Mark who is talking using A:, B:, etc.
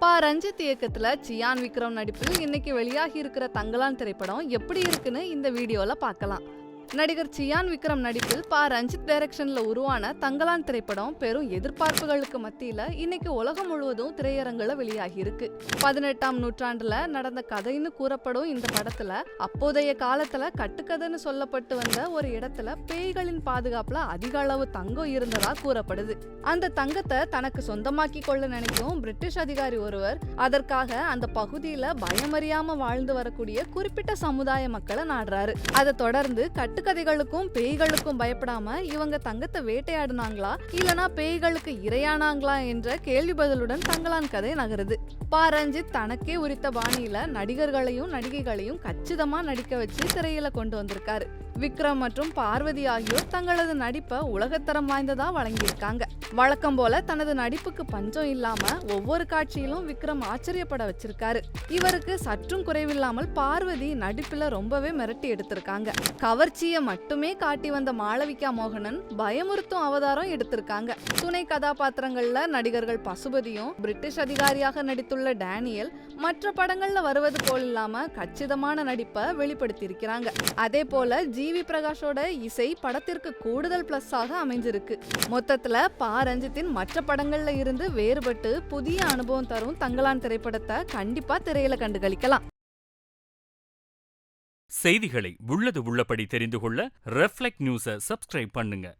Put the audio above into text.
A: ரஞ்சித் இயக்கத்துல சியான் விக்ரம் நடிப்பில் இன்னைக்கு வெளியாகி இருக்கிற தங்கலான் திரைப்படம் எப்படி இருக்குன்னு இந்த வீடியோல பார்க்கலாம். நடிகர் சியான் விக்ரம் நடிப்பில் ரஞ்சித் டைரக்ஷன்ல உருவான தங்கலான் திரைப்படம் பெரும் எதிர்பார்ப்புகளுக்கு மத்தியில இன்னைக்கு உலகம் முழுவதும் திரையரங்குல வெளியாகி இருக்கு. 18ஆம் நூற்றாண்டுல நடந்த கதைன்னு கூறப்படும் இந்த படத்துல அப்போதைய காலத்துல கட்டுக்கதைன்னு சொல்லப்பட்டு வந்த ஒரு இடத்துல பேய்களின் பாதுகாப்புல அதிக அளவு தங்கம் இருந்ததா கூறப்படுது. அந்த தங்கத்தை தனக்கு சொந்தமாக்கி கொள்ள நினைக்கும் பிரிட்டிஷ் அதிகாரி ஒருவர் அதற்காக அந்த பகுதியில பயமறியாம வாழ்ந்து வரக்கூடிய குறிப்பிட்ட சமுதாய மக்களை நாடுறாரு. அதை தொடர்ந்து கட்டுக்கதைகளுக்கும் பேய்களுக்கும் பயப்படாம இவங்க தங்கத்தை வேட்டையாடுனாங்களா இல்லனா பேய்களுக்கு இரையானாங்களா என்ற கேள்வி பதிலுடன் தங்கலான் கதை நகருது. ரஞ்சித் தனக்கே உரித்த பாணியில நடிகர்களையும் நடிகைகளையும் கச்சிதமா நடிக்க வச்சு திரையில கொண்டு வந்திருக்காரு. விக்ரம் மற்றும் பார்வதி ஆகியோர் தங்களது நடிப்பை உலகத்தரம் வாய்ந்ததா வழங்கியிருக்காங்க. வழக்கம் போல தனது நடிப்புக்கு பஞ்சம் இல்லாம ஒவ்வொரு காட்சியிலும் விக்ரம் ஆச்சரியப்பட வச்சிருக்காரு. இவருக்கு சற்றும் குறைவில்லாமல் பார்வதி நடிப்புல ரொம்பவே மிரட்டி எடுத்திருக்காங்க. கவர்ச்சியை மட்டுமே காட்டி வந்த மாளவிகா மோகனன் பயமுறுத்தும் அவதாரம் எடுத்திருக்காங்க. துணை கதாபாத்திரங்கள்ல நடிகர்கள் பசுபதியும் பிரிட்டிஷ் அதிகாரியாக நடித்துள்ள டேனியல் மற்ற படங்கள்ல வருவது போல் இல்லாம கச்சிதமான நடிப்பை வெளிப்படுத்தி இருக்கிறாங்க. அதே போல ஜிவி பிரகாஷோட இசை படத்திற்கு கூடுதல் பிளஸ் ஆக அமைஞ்சிருக்கு. மொத்தத்துல ரஞ்சித்தின் மற்ற படங்கள்ல இருந்து வேறுபட்டு புதிய அனுபவம் தரும் தங்கலான் திரைப்படத்தை கண்டிப்பா திரையில கண்டுகளிக்கலாம்.
B: செய்திகளை உள்ளது உள்ளபடி தெரிந்து கொள்ள ரெஃப்ளெக்ட் நியூஸை சப்ஸ்கிரைப் பண்ணுங்க.